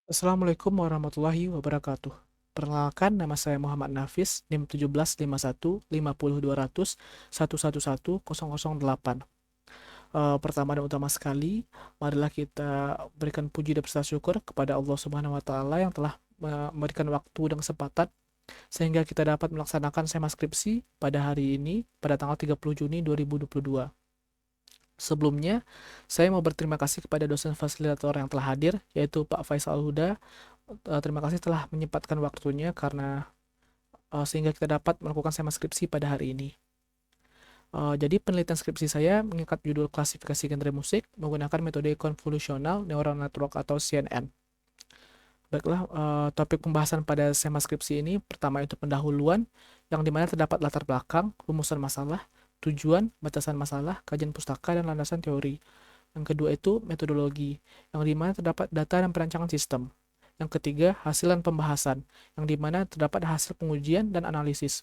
Assalamualaikum warahmatullahi wabarakatuh. Perkenalkan, nama saya Muhammad Nafis, NIM 1751 50200 111 008. Pertama dan utama sekali, marilah kita berikan puji dan rasa syukur kepada Allah Subhanahu wa taala yang telah memberikan waktu dan kesempatan sehingga kita dapat melaksanakan sema skripsi pada hari ini pada tanggal 30 Juni 2022. Sebelumnya, saya mau berterima kasih kepada dosen fasilitator yang telah hadir, yaitu Pak Faisal Huda. Terima kasih telah menyempatkan waktunya karena sehingga kita dapat melakukan sema skripsi pada hari ini. Jadi penelitian skripsi saya mengangkat judul klasifikasi genre musik menggunakan metode konvolusional neural network atau CNN. Baiklah, topik pembahasan pada sema skripsi ini pertama itu pendahuluan, yang dimana terdapat latar belakang, rumusan masalah, tujuan, batasan masalah, kajian pustaka, dan landasan teori. Yang kedua itu metodologi, yang dimana terdapat data dan perancangan sistem. Yang ketiga, hasil dan pembahasan, yang dimana terdapat hasil pengujian dan analisis.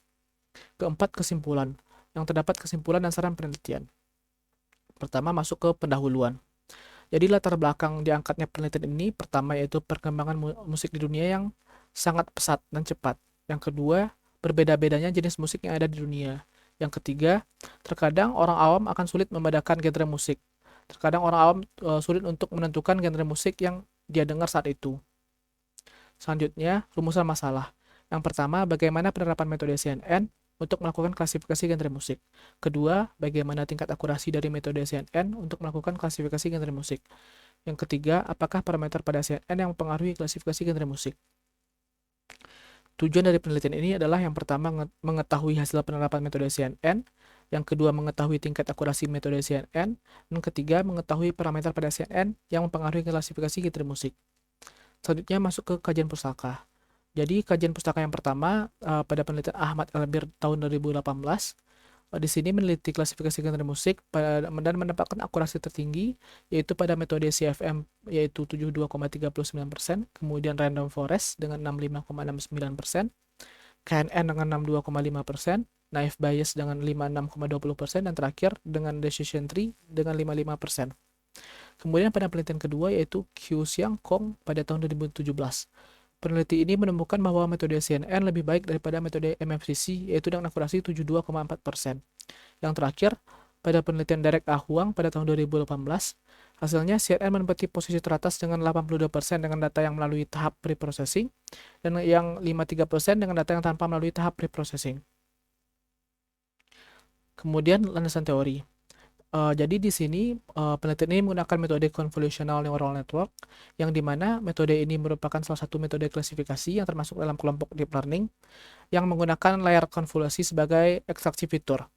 Keempat, kesimpulan, yang terdapat kesimpulan dan saran penelitian. Pertama, masuk ke pendahuluan. Jadi latar belakang diangkatnya penelitian ini, pertama yaitu perkembangan musik di dunia yang sangat pesat dan cepat. Yang kedua, berbeda-bedanya jenis musik yang ada di dunia. Yang ketiga, terkadang orang awam akan sulit membedakan genre musik. Terkadang orang awam sulit untuk menentukan genre musik yang dia dengar saat itu. Selanjutnya, rumusan masalah. Yang pertama, bagaimana penerapan metode CNN untuk melakukan klasifikasi genre musik. Kedua, bagaimana tingkat akurasi dari metode CNN untuk melakukan klasifikasi genre musik. Yang ketiga, apakah parameter pada CNN yang mempengaruhi klasifikasi genre musik. Tujuan dari penelitian ini adalah yang pertama mengetahui hasil penerapan metode CNN, yang kedua mengetahui tingkat akurasi metode CNN, dan ketiga mengetahui parameter pada CNN yang mempengaruhi klasifikasi genre musik. Selanjutnya masuk ke kajian pustaka. Jadi kajian pustaka yang pertama pada penelitian Ahmad Albir tahun 2018, di sini meneliti klasifikasi genre musik dan mendapatkan akurasi tertinggi yaitu pada metode CFM yaitu 72,39%, kemudian Random Forest dengan 65,69%, KNN dengan 62,5%, Naive Bayes dengan 56,20%, dan terakhir dengan Decision Tree dengan 55%. Kemudian pada penelitian kedua yaitu Q Xiang Kong pada tahun 2017. Peneliti ini menemukan bahwa metode CNN lebih baik daripada metode MFCC yaitu dengan akurasi 72,4%. Yang terakhir, pada penelitian Derek A. Huang pada tahun 2018, hasilnya CNN menempati posisi teratas dengan 82% dengan data yang melalui tahap preprocessing dan yang 53% dengan data yang tanpa melalui tahap preprocessing. Kemudian landasan teori. Jadi di sini penelitian ini menggunakan metode convolutional neural network, yang dimana metode ini merupakan salah satu metode klasifikasi yang termasuk dalam kelompok deep learning yang menggunakan layar konvolusi sebagai ekstraksi fitur.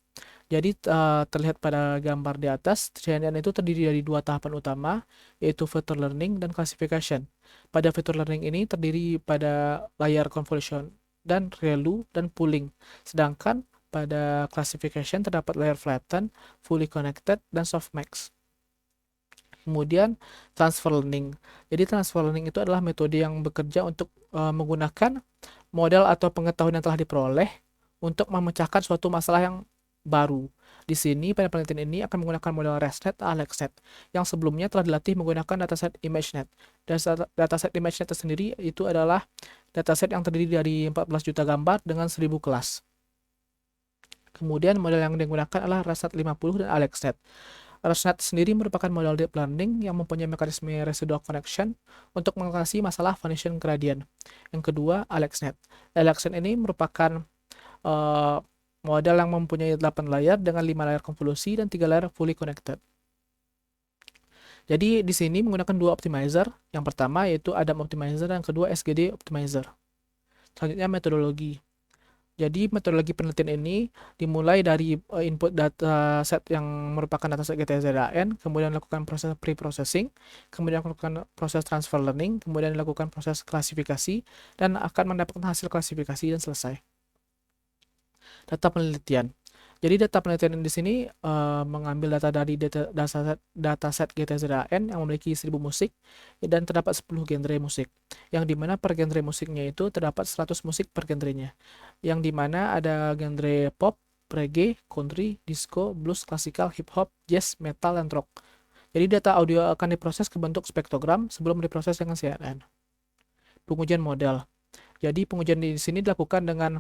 Jadi terlihat pada gambar di atas, CNN itu terdiri dari dua tahapan utama, yaitu feature learning dan classification. Pada feature learning ini terdiri pada layar convolution dan ReLU dan pooling. Sedangkan pada classification terdapat layer flatten, fully connected, dan softmax. Kemudian transfer learning. Jadi transfer learning itu adalah metode yang bekerja untuk menggunakan model atau pengetahuan yang telah diperoleh untuk memecahkan suatu masalah yang baru. Di sini pada penelitian ini akan menggunakan model ResNet atau AlexNet yang sebelumnya telah dilatih menggunakan dataset ImageNet. Dataset ImageNet sendiri itu adalah dataset yang terdiri dari 14 juta gambar dengan 1000 kelas. Kemudian model yang digunakan adalah ResNet 50 dan AlexNet. ResNet sendiri merupakan model deep learning yang mempunyai mekanisme residual connection untuk mengatasi masalah vanishing gradient. Yang kedua, AlexNet. AlexNet ini merupakan model yang mempunyai 8 layer dengan 5 layer konvolusi dan 3 layer fully connected. Jadi di sini menggunakan dua optimizer. Yang pertama yaitu Adam Optimizer dan kedua SGD Optimizer. Selanjutnya metodologi. Jadi metodologi penelitian ini dimulai dari input data set yang merupakan dataset GTZAN, kemudian lakukan proses pre-processing, kemudian lakukan proses transfer learning, kemudian dilakukan proses klasifikasi, dan akan mendapatkan hasil klasifikasi dan selesai. Data penelitian. Jadi data penelitian di sini mengambil data dari dataset GTZAN yang memiliki 1000 musik dan terdapat 10 genre musik. Yang dimana per genre musiknya itu terdapat 100 musik per genrenya. Yang dimana ada genre pop, reggae, country, disco, blues, klasikal, hip hop, jazz, metal, dan rock. Jadi data audio akan diproses ke bentuk spektrogram sebelum diproses dengan CNN. pengujian model. Jadi pengujian di sini dilakukan dengan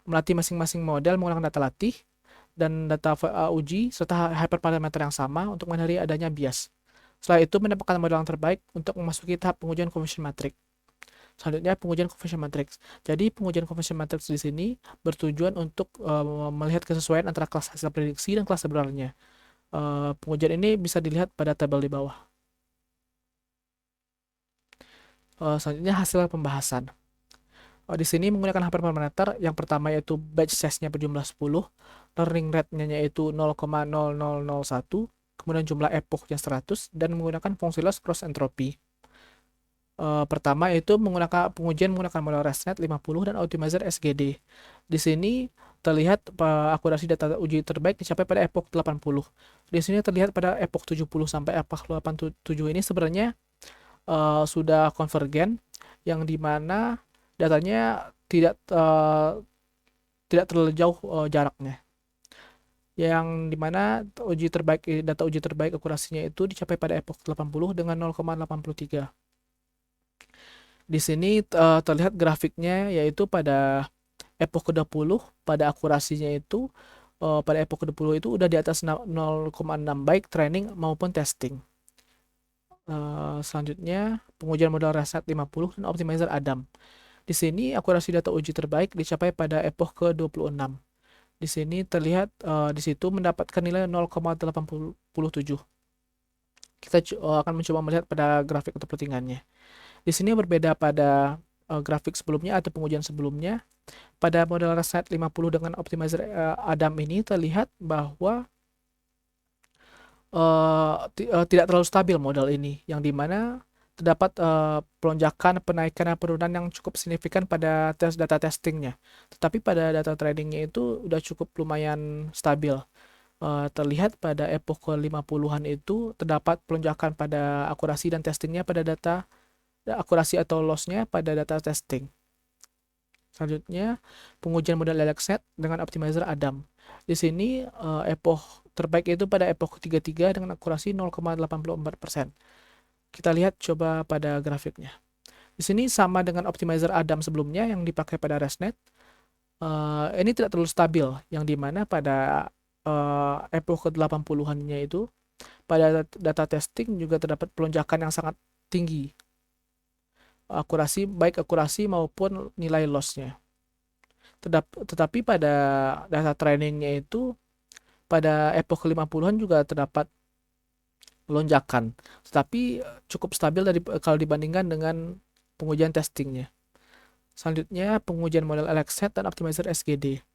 melatih masing-masing model menggunakan data latih dan data uji serta hyperparameter yang sama untuk menghindari adanya bias. Setelah itu mendapatkan model yang terbaik untuk memasuki tahap pengujian conversion matrix. Selanjutnya pengujian conversion matrix. Jadi pengujian conversion matrix di sini bertujuan untuk melihat kesesuaian antara kelas hasil prediksi dan kelas sebenarnya. Pengujian ini bisa dilihat pada tabel di bawah. Selanjutnya hasil pembahasan. Di sini menggunakan hyperparameter. Yang pertama yaitu batch size-nya berjumlah 10, learning rate-nya yaitu 0,0001, kemudian jumlah epoch-nya 100, dan menggunakan fungsi loss cross entropy. Pertama yaitu menggunakan pengujian menggunakan model ResNet 50 dan optimizer SGD. Di sini terlihat akurasi data uji terbaik dicapai pada epoch 80. Di sini terlihat pada epoch 70 sampai epoch 87 ini sebenarnya sudah konvergen, yang dimana datanya tidak terlalu jauh jaraknya. Yang dimana data uji terbaik akurasinya itu dicapai pada epoch 80 dengan 0,83. Di sini terlihat grafiknya yaitu pada epoch ke-20 pada akurasinya itu pada epoch ke-20 itu udah di atas 0,6 baik training maupun testing. Selanjutnya pengujian model ResNet 50 dan optimizer Adam. Di sini akurasi data uji terbaik dicapai pada epoch ke-26. Di sini terlihat di situ mendapatkan nilai 0,87. Kita akan mencoba melihat pada grafik atau plottingannya. Di sini berbeda pada grafik sebelumnya atau pengujian sebelumnya. Pada model ResNet 50 dengan optimizer Adam ini terlihat bahwa tidak terlalu stabil model ini, yang dimana terdapat pelonjakan, penaikan, dan penurunan yang cukup signifikan pada data testingnya. Tetapi pada data tradingnya itu udah cukup lumayan stabil. Terlihat pada epoch ke-50-an itu terdapat pelonjakan pada akurasi dan testingnya pada data akurasi atau lossnya pada data testing. Selanjutnya, pengujian model AlexNet dengan optimizer Adam. Di sini epoch terbaik itu pada epoch 33 dengan akurasi 0,84%. Kita lihat coba pada grafiknya. Di sini sama dengan optimizer Adam sebelumnya yang dipakai pada ResNet. Ini tidak terlalu stabil, yang dimana pada epoch ke-80-annya itu pada data testing juga terdapat pelonjakan yang sangat tinggi. Baik akurasi maupun nilai lossnya. Tetapi pada data trainingnya itu pada epoch ke-50-an juga terdapat lonjakan, tetapi cukup stabil kalau dibandingkan dengan pengujian testingnya. Selanjutnya pengujian model AlexNet dan optimizer SGD.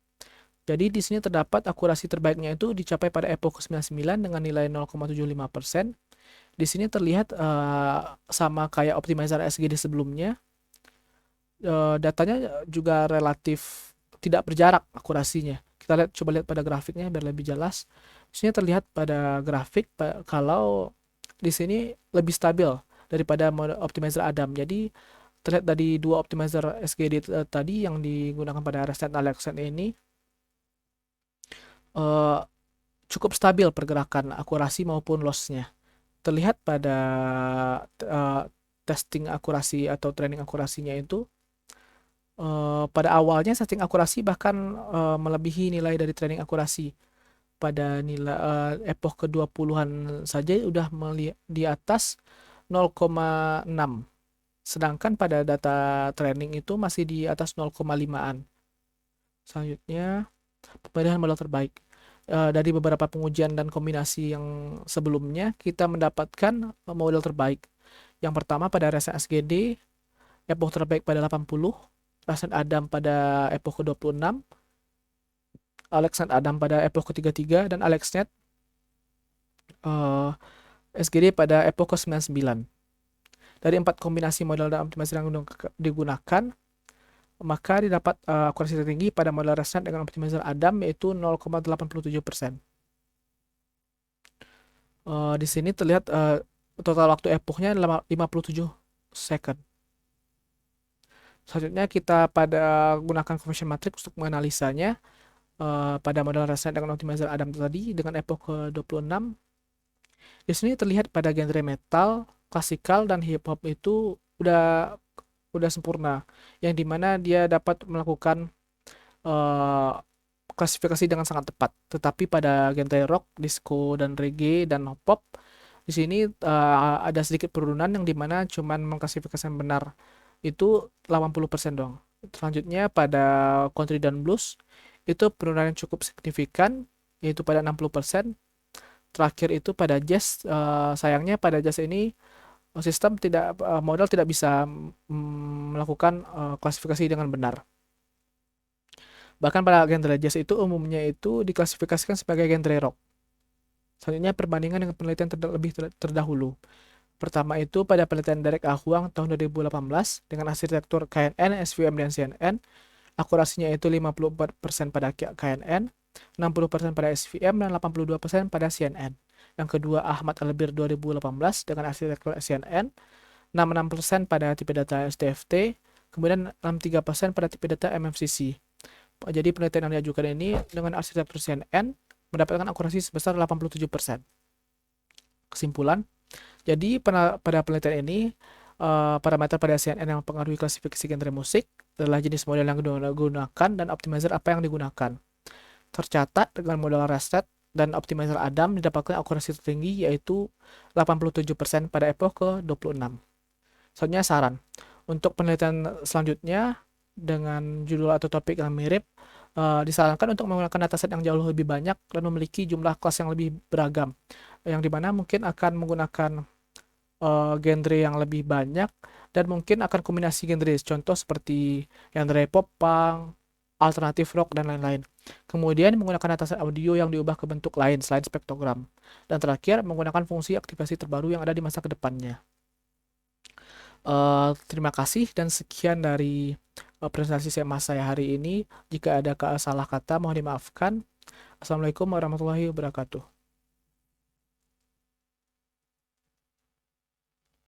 Jadi di sini terdapat akurasi terbaiknya itu dicapai pada epoch ke-99 dengan nilai 0,75%. Di sini terlihat sama kayak optimizer SGD sebelumnya. Datanya juga relatif tidak berjarak akurasinya. Kita coba lihat pada grafiknya biar lebih jelas. Di sini terlihat pada grafik kalau di sini lebih stabil daripada optimizer Adam. Jadi terlihat dari dua optimizer SGD tadi yang digunakan pada ResNet dan AlexNet ini cukup stabil pergerakan akurasi maupun lossnya. Terlihat pada testing akurasi atau training akurasinya itu pada awalnya setting akurasi bahkan melebihi nilai dari training akurasi. Pada nilai epoch ke-20-an saja udah di atas 0,6. Sedangkan pada data training itu masih di atas 0,5-an. Selanjutnya, pemilihan model terbaik. Dari beberapa pengujian dan kombinasi yang sebelumnya, kita mendapatkan model terbaik. Yang pertama pada ResNet SGD, epoch terbaik pada 80, ResNet Adam pada epoch ke-26, AlexNet Adam pada epoch ke-33, dan AlexNet SGD pada epoch ke-99. Dari 4 kombinasi model dan optimizer yang digunakan, maka didapat akurasi tertinggi pada model ResNet dengan optimizer Adam yaitu 0,87%. Di sini terlihat total waktu epochnya 57 second. Selanjutnya kita pada gunakan conversion matrix untuk menganalisanya pada model ResNet dengan optimizer Adam tadi dengan epoch ke-26. Di sini terlihat pada genre metal, klasikal, dan hip hop itu udah udah sempurna, yang dimana dia dapat melakukan eh, klasifikasi dengan sangat tepat. Tetapi pada genre rock, disco, dan reggae dan pop, di sini ada sedikit penurunan yang dimana cuman mengklasifikasikan benar itu 80% doang. Selanjutnya pada country dan blues itu penurunan yang cukup signifikan yaitu pada 60%. Terakhir itu pada jazz, sayangnya pada jazz ini sistem tidak model tidak bisa melakukan klasifikasi dengan benar. Bahkan pada genre jazz itu umumnya itu diklasifikasikan sebagai genre rock. Selanjutnya perbandingan dengan penelitian lebih terdahulu. Pertama itu pada penelitian Derek A. Huang tahun 2018 dengan arsitektur KNN, SVM, dan CNN. Akurasinya itu 54% pada KNN, 60% pada SVM, dan 82% pada CNN. Yang kedua Ahmad Albir 2018 dengan arsitektur CNN, 66% pada tipe data STFT, kemudian 63% pada tipe data MFCC. Jadi penelitian yang diajukan ini dengan arsitektur CNN mendapatkan akurasi sebesar 87%. Kesimpulan, jadi pada penelitian ini parameter pada CNN yang mempengaruhi klasifikasi genre musik adalah jenis model yang digunakan dan optimizer apa yang digunakan. Tercatat dengan model Rasted dan optimizer Adam didapatkan akurasi tertinggi yaitu 87% pada epoch ke-26. Selanjutnya saran. Untuk penelitian selanjutnya dengan judul atau topik yang mirip, disarankan untuk menggunakan dataset yang jauh lebih banyak dan memiliki jumlah kelas yang lebih beragam, yang dimana mungkin akan menggunakan genre yang lebih banyak dan mungkin akan kombinasi genre, contoh seperti genre pop punk, alternatif rock, dan lain-lain. Kemudian menggunakan dataset audio yang diubah ke bentuk lain selain spektrogram. Dan terakhir menggunakan fungsi aktivasi terbaru yang ada di masa kedepannya. Terima kasih dan sekian dari presentasi saya hari ini. Jika ada salah kata mohon dimaafkan. Assalamualaikum warahmatullahi wabarakatuh.